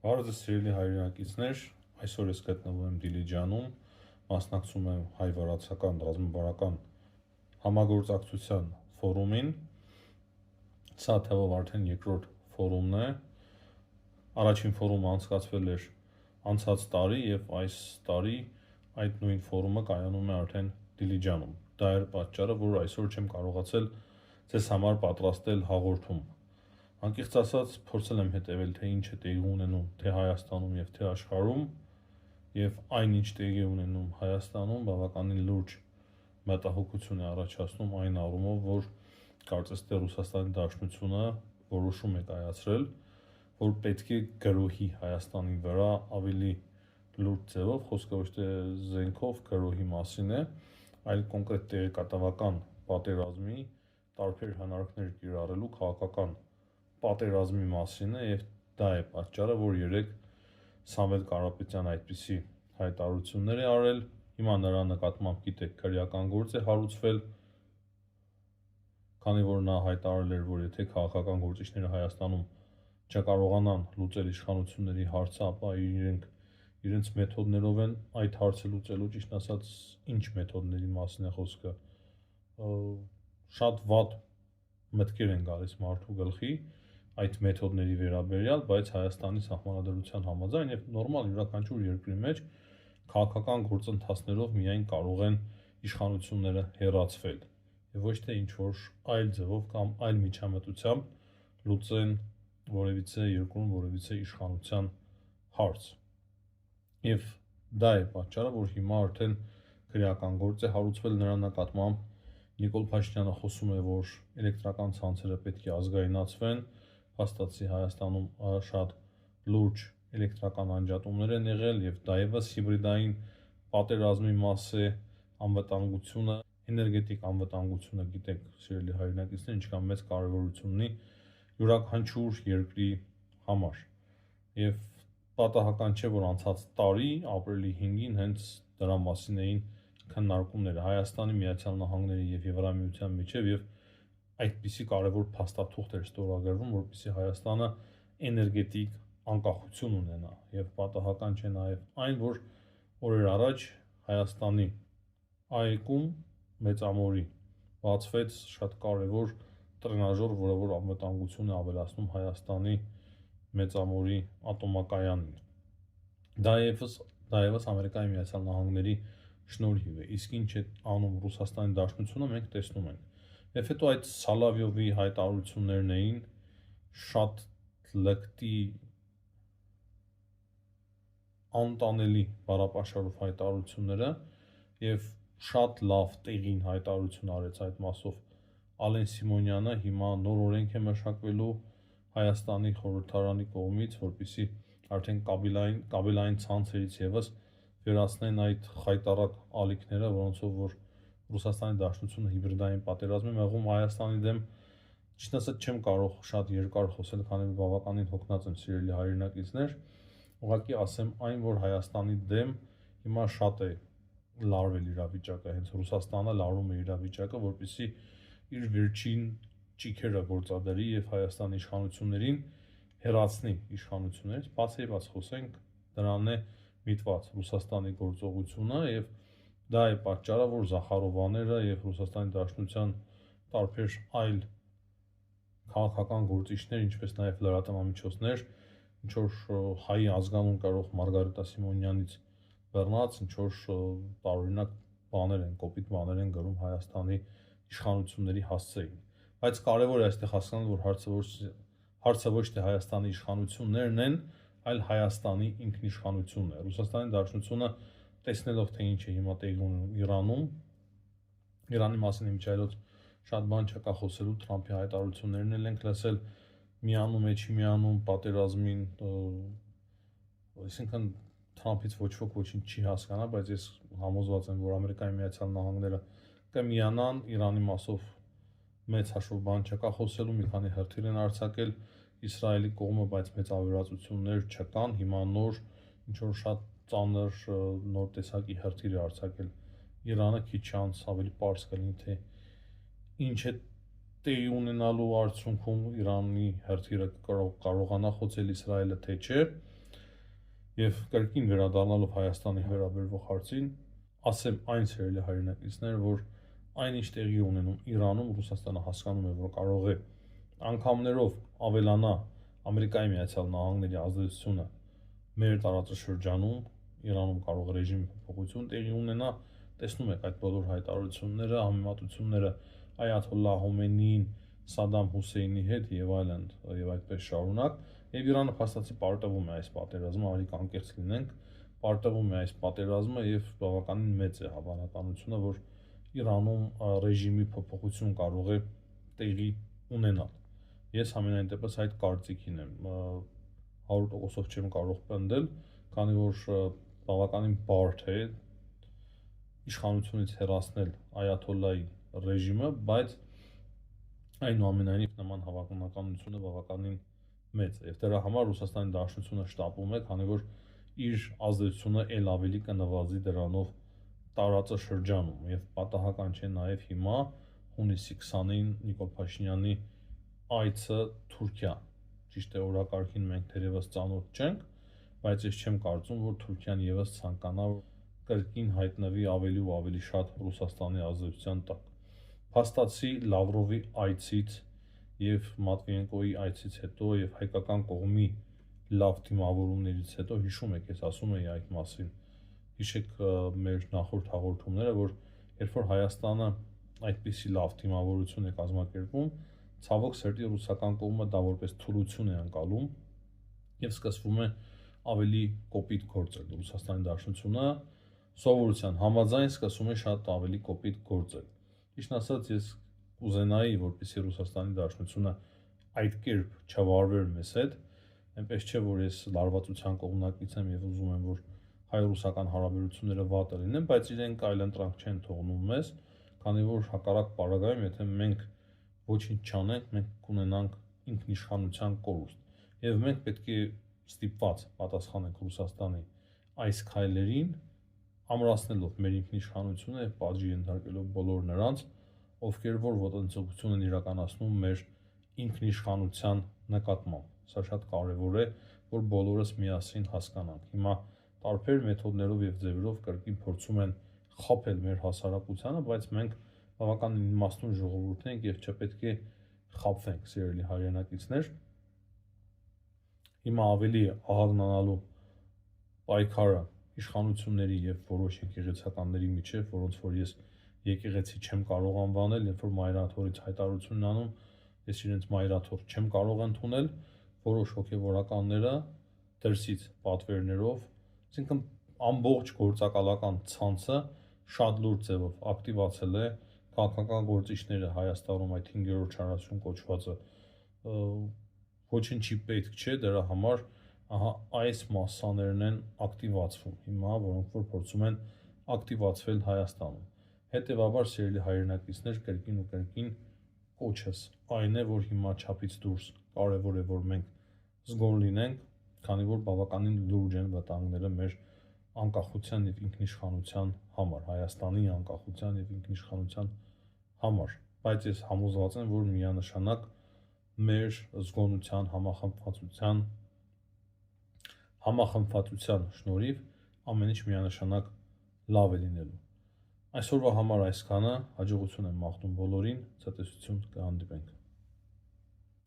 Բարև ձեզ սիրելի հայրենակիցներ, այսօր ես գտնվում եմ Դիլիջանում, մասնակցում եմ հայ-վրացական ռազմավարական համագործակցության ֆորումին, սա թվով արդեն երկրորդ ֆորումն է, առաջին ֆորումը անցկացվել էր անցած տարի և այս տարի այդ նույն ֆորումը կայանում է արդեն Դիլիջանում, դա էր պատճառը, որ այսօր չեմ կարողացել ձեզ համար պատրաստել հաղորդում, անկեղծ ասած փորձել եմ հետևել թե ինչ է տեղի ունենում թե Հայաստանում և թե աշխարհում և այն ինչ տեղի ունենում Հայաստանում բավականին լուրջ մտահոգություն է առաջացնում այն առումով, որ կարծես թե Ռուսաստանի Դաշնությունը որոշում է կայացրել, որ պետք է գրոհի Հայաստանի վրա ավելի լուրջ ձևով, խոսքը ոչ թե զենքով գրոհի մասին է, այլ կոնկրետ տեղեկատվական պատերազմի տարբեր հնարքներ կիրառելու քաղաքական պատերազմի մասին է և դա է պատճառը, որ երեկ Սամվել Կարապետյանը այդպիսի հայտարարություններ է արել, հիմա նրա նկատմամբ գիտեք քրեական գործ է հարուցվել, քանի որ նա հայտարարել էր, որ եթե քաղաքական գործիչները Հայաստանում չկարողանան լուծել իշխանությունների հարցը, ապա իրենց մեթոդներով են այդ հարցը լուծելու, ճիշտ ասած, ինչ մեթոդների մասին է խոսքը, շատ վատ մտքեր են գալիս մարդու գլխի այդ մեթոդների վերաբերյալ, բայց Հայաստանի սահմանադրության համաձայն և նորմալ յուրաքանչյուր երկրի մեջ քաղաքական գործընթացներով միայն կարող են իշխանությունները հեռացվել և ոչ թե ինչ-որ այլ ձևով կամ այլ միջամտությամբ լուծեն որևիցե երկրում որևիցե իշխանության հարց և դա է պատճառը, որ հիմա արդեն քրեական գործ է հարուցվել նրա նկատմամբ, Նիկոլ Փաշինյանը խոսում է, որ էլեկտրական ցանցերը պետք է ազգայնացվեն, փաստացի Հայաստանում շատ լուրջ էլեկտրական անջատումներ են եղել և դա ևս հիբրիդային պատերազմի մաս է, անվտանգությունը, էներգետիկ անվտանգությունը, գիտեք, սիրելի հայրենակիցներ, ինչքան մեծ կարևորություն ունի յուրաքանչյուր երկրի համար և պատահական չէ, որ անցած տարի ապրիլի 5-ին հենց դրա մասին էին քննարկումները Հայաստանի, Միացյալ Նահանգների և Եվրամիության միջև և այդպիսի կարևոր փաստաթուղթ էր ստորագրվում, որպեսզի Հայաստանը էներգետիկ անկախություն ունենա և պատահական չէ նաև այն, որ օրեր առաջ Հայաստանի ԱԷԿ-ում Մեծամորի բացվեց շատ կարևոր տրենաժոր, որը որ անվտանգություն է ավելացնում Հայաստանի Մեծամորի ատոմակայանին, դա ևս Ամերիկայի Միացյալ Նահանգների շնորհիվ է, իսկ ինչ է անում Ռուսաստանի Դաշնությունը մենք տեսնում ենք և հետո այդ Սալավյովի հայտարարություններն էին շատ լկտի անտանելի բառապաշարով հայտարարությունները և շատ լավ տեղին հայտարարություն արեց այդ մասով Ալեն Սիմոնյանը, հիմա նոր օրենք է մշակվելու Հայաստանի խորհրդարանի կողմից, որպեսզի արդեն կաբելային ցանցերից ևս վերացնեն այդ խայտառակ ալիքները, որոնցով որ Ռուսաստանի Դաշնությունը հիբրիդային պատերազմ է մղում Հայաստանի դեմ, ճիշտ ասած չեմ կարող շատ երկար խոսել, քանի որ բավականին հոգնած եմ սիրելի հայրենակիցներ, ուղղակի ասեմ այն, որ Հայաստանի դեմ հիմա շատ է լարվել իրավիճակը, հենց Ռուսաստանը լարում է իրավիճակը, որպեսզի իր վերջին ճիգերը գործադրի և Հայաստանի իշխանություններին հեռացնի իշխանություններից, բացեիված խոսենք դրան է միտված Ռուսաստանի գործողությունը և դա է պատճառը, որ Զախարովաները և Ռուսաստանի Դաշնության տարբեր այլ քաղաքական գործիչներ, ինչպես նաև լրատվամիջոցներ, ինչ-որ հայի ազգանուն կրող Մարգարիտա Սիմոնյանից բռնած, ինչ-որ տարօրինակ բաներ են, կոպիտ բաներ են գրում Հայաստանի իշխանությունների հասցեին, բայց կարևոր է այստեղ հասկանալ, որ հարցը ոչ թե Հայաստանի իշխանություններն են, այլ Հայաստանի ինքնիշխանությունն է, Ռուսաստանի Դաշնությունը տեսնելով, թե ինչ է հիմա տեղի ունենում Իրանում, Իրանի մասին իմիջիայլոց շատ բան չկա խոսելու, Թրամփի հայտարարություններն էլ ենք լսել, միանում է, չի միանում պատերազմին, այսինքն Թրամփից ոչ ոք ոչինչ չի հասկանա, բայց ես համոզված եմ, որ Ամերիկայի Միացյալ Նահանգները կմիանան, Իրանի մասով մեծ հաշվով բան չկա խոսելու, մի քանի հրթիռ են արձակել Իսրայելի կողմը, բայց մեծ ավերածություններ չկան, հիմա նոր ինչ-որ շատ ծանր նոր տեսակի հրթիռ է արձակել Իրանը, քիչ անց ավելի պարզ կլինի, թե ինչ է տեղի ունենալու արդյունքում Իրանի հրթիռը կարողանա խոցել Իսրայելը, թե չէ, Եվ կրկին վերադառնալով Հայաստանի վերաբերվող հարցին, ասեմ այն սիրելի հայրենակիցներ, որ այնինչ տեղի ունենում Իրանում, Ռուսաստանը հասկանում է, որ կարող է անգամներով ավելանա Ամերիկայի Միացյալ Նահանգների ազդեցությունը մեր տարածաշրջանում, Իրանում կարող է ռեժիմի փոփոխություն տեղի ունենա, տեսնում եք այդ բոլոր հայտարարությունները, համեմատությունները Այաթոլլահ Խոմեյնիին, Սադամ Հուսեյնի հետ եւ այլն, եւ այդպես շարունակ, եւ Իրանը փաստացի պարտվում է այս պատերազմը, ավելի կանկեղծ լինենք, պարտվում է այս պատերազմը եւ բավականին մեծ է հավանականությունը, որ Իրանում ռեժիմի փոփոխություն կարող է տեղի ունենալ։ Ես համենայն դեպս այդ կարծիքին եմ, 100%-ով չեմ կարող պնդել, քանի որ բավականին բարդ է իշխանությունից հեռացնել Այաթոլլայի ռեժիմը, բայց այնուամենայնիվ նման հավանականությունը բավականին մեծ է, եւ դրա համար Ռուսաստանի Դաշնությունը շտապում է, քանի որ իր ազդեցությունը ել ավելի կնվազի դրանով տարածաշրջանում, եւ պատահական չէ նաեւ հիմա հունիսի 20-ին Նիկոլ Փաշինյանի այցը Թուրքիա, ճիշտ է, օրակարգին մենք թերևս ծանոթ չենք, բայց ես չեմ կարծում, որ Թուրքիան եւս ցանկանա կրկին հայտնվի ավելի ու ավելի շատ Ռուսաստանի ազդեցության տակ։ Փաստացի Լավրովի այցից եւ Մատվիենկոյի այցից հետո եւ հայկական կողմի լավ դիմավորումներից հետո, հիշում եք, ես ասում էի այդ մասին, հիշեք մեր նախորդ հաղորդումները, որ երբ որ Հայաստանը այդպիսի լավ դիմավորություն է կազմակերպում, ցավոք սրտի ռուսական կողմը դա որպես թուլություն է անցալում եւ սկսվում է ավելի կոպիտ գործել։ Ռուսաստանի Դաշնությունը սովորության համաձայն սկսում է շատ ավելի կոպիտ գործել։ Ճիշտն ասած, ես կուզենայի, որպեսզի Ռուսաստանի Դաշնությունը այդ կերպ չվարվեր մեզ հետ, այնպես չէ, որ ես լարվածության կողմնակից եմ եւ ուզում եմ, որ հայ-ռուսական հարաբերությունները վատը լինեն, բայց իրենք այլընտրանք չեն թողնում մեզ, քանի որ հակառակ պարագայում, եթե մենք ոչինչ չանենք, մենք կունենանք ինքնիշխանության կորուստ եւ մենք պետք է ստիպված պատասխանենք Ռուսաստանի այս քայլերին, ամրացնելով մեր ինքնիշխանությունը եւ պատժի ենթարկելով բոլոր նրանց, ովքեր որ ոտնձգություն են իրականացնում մեր ինքնիշխանության նկատմամբ։ Սա շատ կարեւոր է, որ բոլորս միասին հասկանանք։ Հիմա տարբեր մեթոդներով եւ ձևերով կրկին փորձում են խաբել մեր հասարակությանը, բայց մենք բավականին իմաստուն ժողովուրդ ենք եւ չպետք է խաբվենք, սիրելի հայրենակիցներ։ Հիմա ավելի ահագնանալու պայքարը իշխանությունների եւ որոշ եկեղեցականների միջեւ, որոնց որ ես եկեղեցի չեմ կարող անվանել, երբ որ մայրաթորից հայտարարությունն անում, ես իրենց մայրաթոր չեմ կարող ընդունել, որոշ հոգեվորականները դրսից պատվերներով, այսինքն ամբողջ գործակալական ցանցը շատ լուրջ ձևով ակտիվացել է քաղաքական գործիչները Հայաստանում այդ 5-րդ շարասյուն կոչվածը ոչինչի պետք չէ, դրա համար ահա այս մասսաներն են ակտիվացվում հիմա, որոնք որ փորձում են ակտիվացվել Հայաստանում։ Հետևաբար, սիրելի հայրենակիցներ, կրկին ու կրկին կոչս այն է, որ հիմա չափից դուրս կարևոր է, որ մենք զգոն լինենք, քանի որ բավականին լուրջ են վտանգները մեր անկախության եւ ինքնիշխանության համար, Հայաստանի անկախության եւ ինքնիշխանության համար, բայց ես համոզված եմ, որ միանշանակ մեր զգոնության համախմբվածության շնորհիվ ամեն ինչ միանշանակ լավ է լինելու։ Այսօրվա համար այսքանը, հաջողություն եմ մաղթում բոլորին, ցտեսություն, կհանդիպենք։